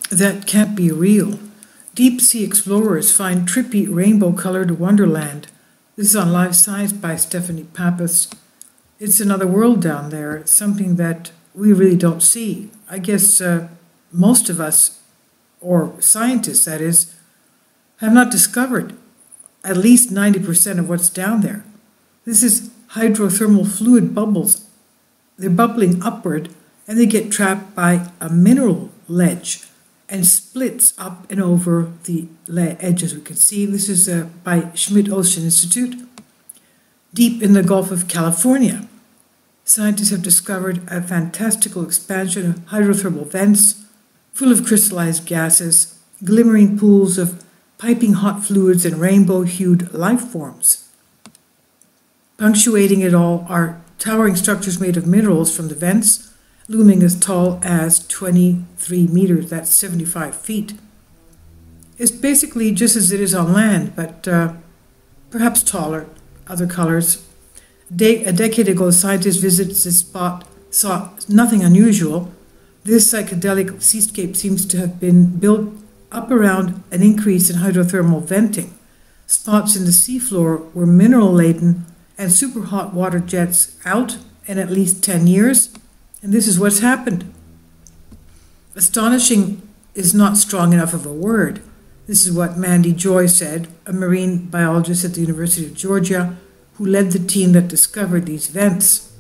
That can't be real. Deep sea explorers find trippy rainbow-colored Wonderland. This is on Live Science by Stephanie Pappas. It's another world down there. It's something that we really don't see. I guess most of us, or scientists that is, have not discovered at least 90% of what's down there. This is hydrothermal fluid bubbles. They're bubbling upward and they get trapped by a mineral ledge and splits up and over the edge, as we can see. This is by Schmidt Ocean Institute, deep in the Gulf of California. Scientists have discovered a fantastical expansion of hydrothermal vents full of crystallized gases, glimmering pools of piping hot fluids and rainbow-hued life forms. Punctuating it all are towering structures made of minerals from the vents, looming as tall as 23 meters, that's 75 feet. It's basically just as it is on land, but perhaps taller, other colors. A decade ago, scientists visited this spot, saw nothing unusual. This psychedelic seascape seems to have been built up around an increase in hydrothermal venting. Spots in the seafloor were mineral-laden and super hot water jets out in at least 10 years, and this is what's happened. Astonishing is not strong enough of a word. This is what Mandy Joy said, a marine biologist at the University of Georgia, who led the team that discovered these vents.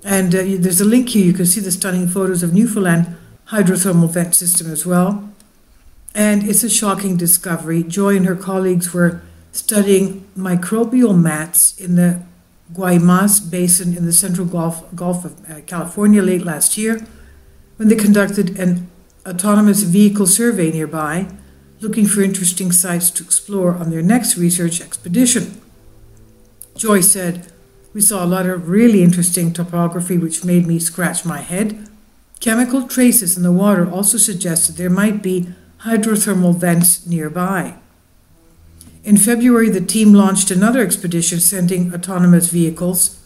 And there's a link here. You can see the stunning photos of Newfoundland hydrothermal vent system as well. And it's a shocking discovery. Joy and her colleagues were studying microbial mats in the Guaymas Basin in the Central Gulf of California late last year when they conducted an autonomous vehicle survey nearby, looking for interesting sites to explore on their next research expedition. Joy said, "We saw a lot of really interesting topography which made me scratch my head. Chemical traces in the water also suggested there might be hydrothermal vents nearby." In February, the team launched another expedition sending autonomous vehicles.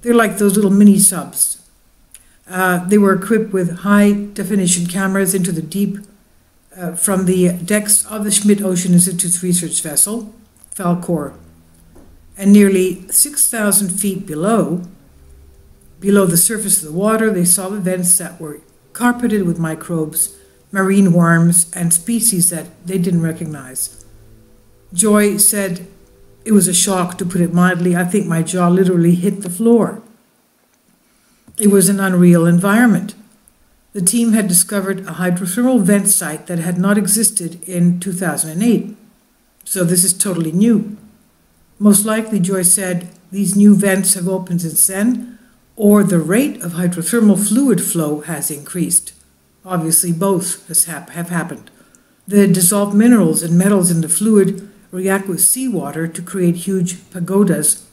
They're like those little mini subs. They were equipped with high-definition cameras into the deep from the decks of the Schmidt Ocean Institute's research vessel, Falcor. And nearly 6,000 feet below the surface of the water, they saw the vents that were carpeted with microbes, marine worms, and species that they didn't recognize. Joy said, "It was a shock, to put it mildly. I think my jaw literally hit the floor. It was an unreal environment." The team had discovered a hydrothermal vent site that had not existed in 2008. So this is totally new. Most likely, Joy said, these new vents have opened since then, or the rate of hydrothermal fluid flow has increased. Obviously, both have happened. The dissolved minerals and metals in the fluid react with seawater to create huge pagodas,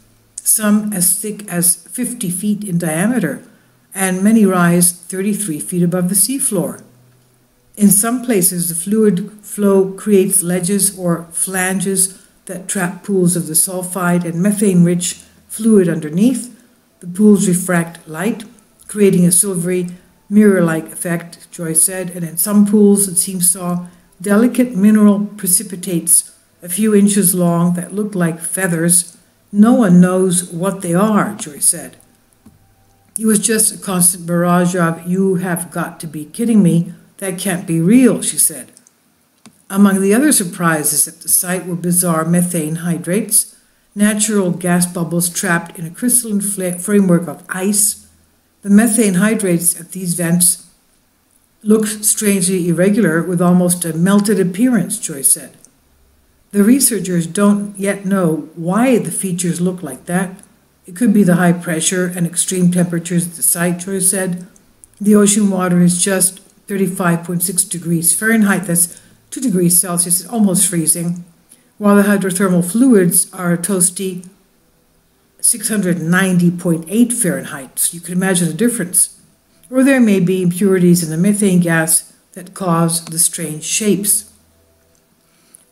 some as thick as 50 feet in diameter, and many rise 33 feet above the seafloor. In some places, the fluid flow creates ledges or flanges that trap pools of the sulfide and methane-rich fluid underneath. The pools refract light, creating a silvery mirror-like effect, Joy said, and in some pools the team saw delicate mineral precipitates a few inches long that look like feathers. No one knows what they are, Joy said. It was just a constant barrage of, "You have got to be kidding me. That can't be real," she said. Among the other surprises at the site were bizarre methane hydrates, natural gas bubbles trapped in a crystalline framework of ice. The methane hydrates at these vents look strangely irregular with almost a melted appearance, Joy said. The researchers don't yet know why the features look like that. It could be the high pressure and extreme temperatures at the site, Joy said. The ocean water is just 35.6 degrees Fahrenheit, that's 2 degrees Celsius, almost freezing, while the hydrothermal fluids are a toasty 690.8 Fahrenheit. So you can imagine the difference. Or there may be impurities in the methane gas that cause the strange shapes.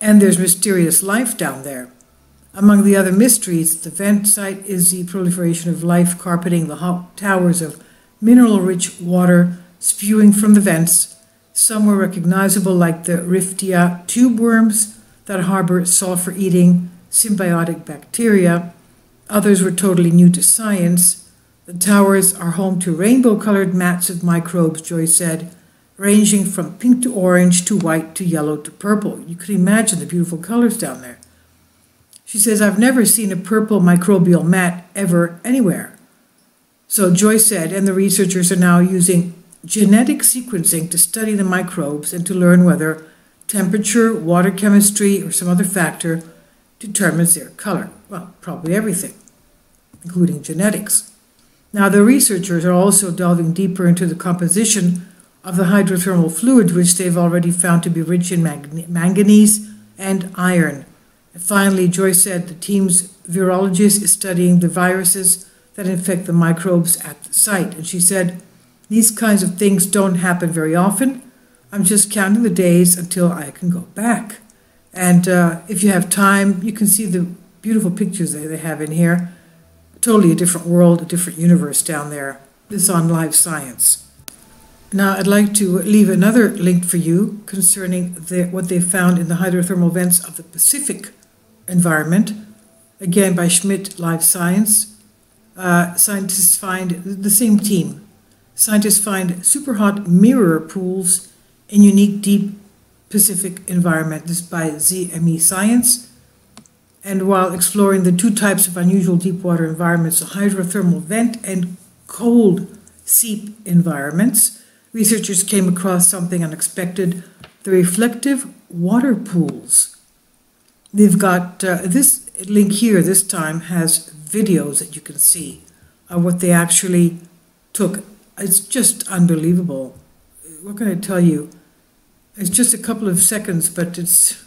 And there's mysterious life down there. Among the other mysteries, the vent site is the proliferation of life carpeting the hot towers of mineral-rich water spewing from the vents, Some were recognizable, like the Riftia tube worms that harbor sulfur-eating symbiotic bacteria. Others were totally new to science. The towers are home to rainbow-colored mats of microbes, Joy said, ranging from pink to orange to white to yellow to purple. You could imagine the beautiful colors down there. She says, I've never seen a purple microbial mat ever anywhere. So Joy said, and the researchers are now using genetic sequencing to study the microbes and to learn whether temperature, water chemistry, or some other factor determines their color. Well, probably everything, including genetics. Now, the researchers are also delving deeper into the composition of the hydrothermal fluids, which they've already found to be rich in manganese and iron. And finally, Joy said the team's virologist is studying the viruses that infect the microbes at the site. And she said, these kinds of things don't happen very often. I'm just counting the days until I can go back. And if you have time, you can see the beautiful pictures that they have in here. Totally a different world, a different universe down there. This is on Live Science. Now, I'd like to leave another link for you concerning what they found in the hydrothermal vents of the Pacific environment. Again, by Schmidt, Live Science. Scientists find, the same team, scientists find superhot mirror pools in unique deep Pacific environment. This is by ZME Science. And while exploring the two types of unusual deep water environments, the hydrothermal vent and cold seep environments, researchers came across something unexpected, the reflective water pools. They've got, this link here this time has videos that you can see of what they actually took. It's just unbelievable. What can I tell you? It's just a couple of seconds, but it's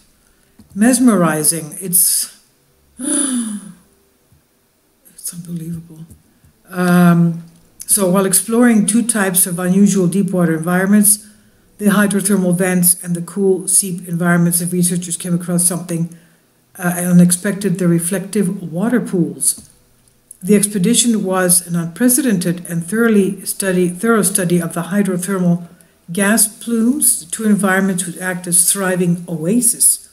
mesmerizing. It's unbelievable. So while exploring two types of unusual deep water environments, the hydrothermal vents and the cool seep environments, of researchers came across something unexpected, the reflective water pools. The expedition was an unprecedented and thorough study of the hydrothermal gas plumes, the two environments which act as thriving oases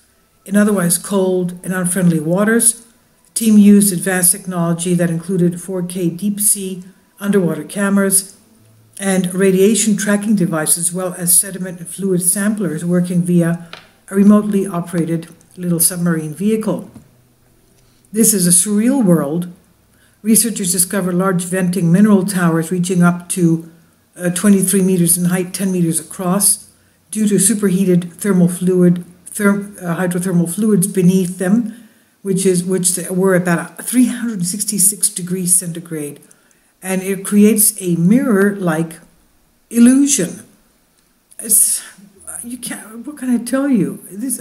in otherwise cold and unfriendly waters. The team used advanced technology that included 4K deep sea underwater cameras and radiation tracking devices, as well as sediment and fluid samplers working via a remotely operated little submarine vehicle. This is a surreal world. Researchers discovered large venting mineral towers reaching up to 23 meters in height, 10 meters across, due to superheated hydrothermal fluids beneath them, which were about 366 degrees centigrade, and it creates a mirror-like illusion. What can I tell you? This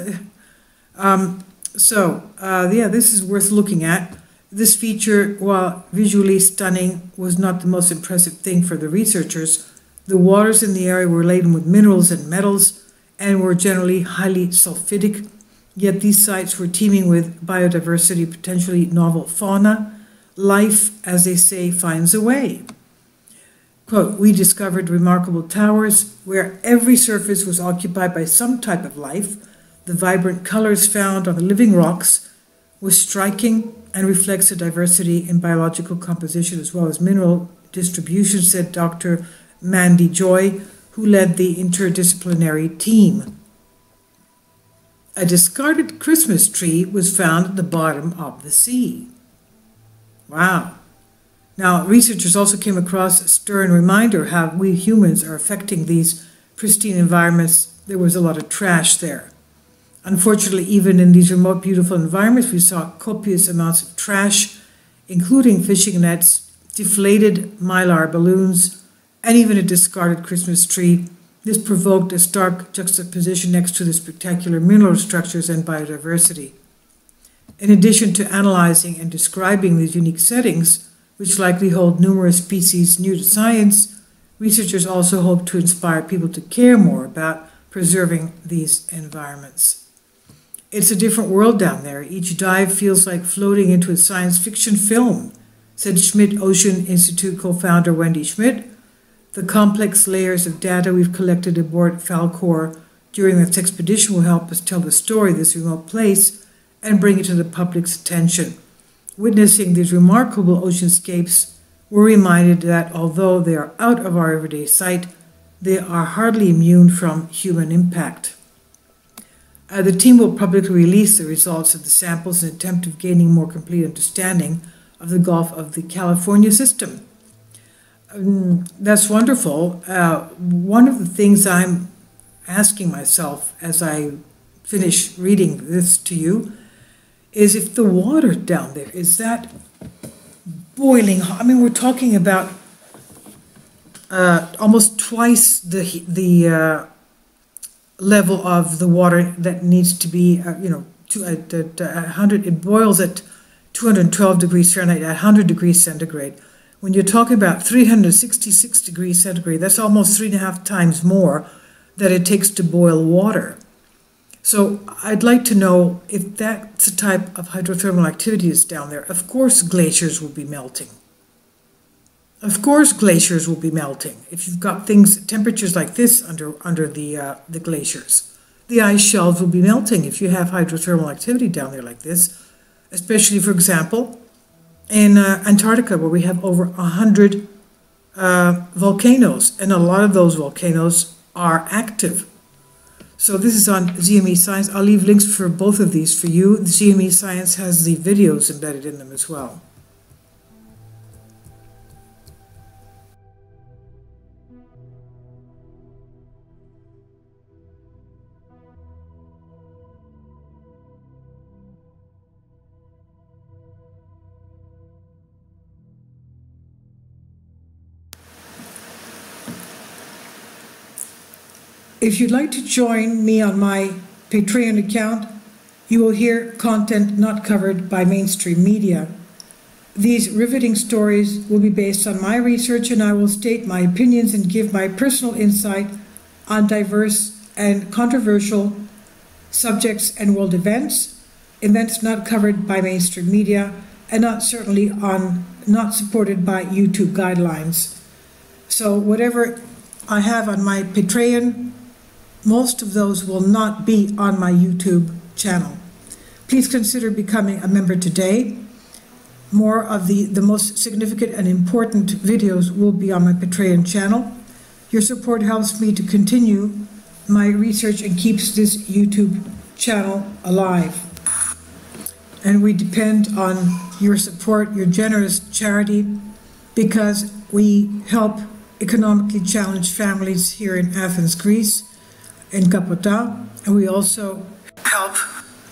is worth looking at. This feature, while visually stunning, was not the most impressive thing for the researchers. The waters in the area were laden with minerals and metals and were generally highly sulfidic, yet these sites were teeming with biodiversity, potentially novel fauna. Life, as they say, finds a way. Quote, we discovered remarkable towers where every surface was occupied by some type of life. The vibrant colors found on the living rocks was striking and reflects a diversity in biological composition as well as mineral distribution, said Dr. Mandy Joy, who led the interdisciplinary team. A discarded Christmas tree was found at the bottom of the sea. Wow. Now, researchers also came across a stern reminder how we humans are affecting these pristine environments. There was a lot of trash there. Unfortunately, even in these remote, beautiful environments, we saw copious amounts of trash, including fishing nets, deflated mylar balloons, and even a discarded Christmas tree. This provoked a stark juxtaposition next to the spectacular mineral structures and biodiversity. In addition to analyzing and describing these unique settings, which likely hold numerous species new to science, researchers also hope to inspire people to care more about preserving these environments. It's a different world down there. Each dive feels like floating into a science fiction film, said Schmidt Ocean Institute co-founder Wendy Schmidt. The complex layers of data we've collected aboard Falcor during this expedition will help us tell the story of this remote place and bring it to the public's attention. Witnessing these remarkable oceanscapes, we're reminded that although they are out of our everyday sight, they are hardly immune from human impact. The team will publicly release the results of the samples in an attempt of gaining more complete understanding of the Gulf of the California system. That's wonderful. One of the things I'm asking myself as I finish reading this to you is if the water down there, is that boiling hot? I mean, we're talking about almost twice the level of the water that needs to be, at 100, it boils at 212 degrees Fahrenheit, at 100 degrees centigrade. When you're talking about 366 degrees centigrade, that's almost 3.5 times more that it takes to boil water. So I'd like to know if that's the type of hydrothermal activity is down there. Of course glaciers will be melting. Of course glaciers will be melting. If you've got temperatures like this under the glaciers. The ice shelves will be melting if you have hydrothermal activity down there like this, especially, for example, in Antarctica, where we have over 100 volcanoes, and a lot of those volcanoes are active. So this is on ZME Science. I'll leave links for both of these for you. The ZME Science has the videos embedded in them as well. If you'd like to join me on my Patreon account, you will hear content not covered by mainstream media. These riveting stories will be based on my research, and I will state my opinions and give my personal insight on diverse and controversial subjects and world events not covered by mainstream media, and not supported by YouTube guidelines. So whatever I have on my Patreon, most of those will not be on my YouTube channel. Please consider becoming a member today. More of the most significant and important videos will be on my Patreon channel. Your support helps me to continue my research and keeps this YouTube channel alive. And we depend on your support, your generous charity, because we help economically challenged families here in Athens, Greece, in Kapota, and we also help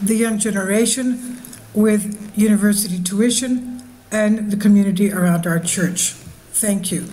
the young generation with university tuition and the community around our church. Thank you.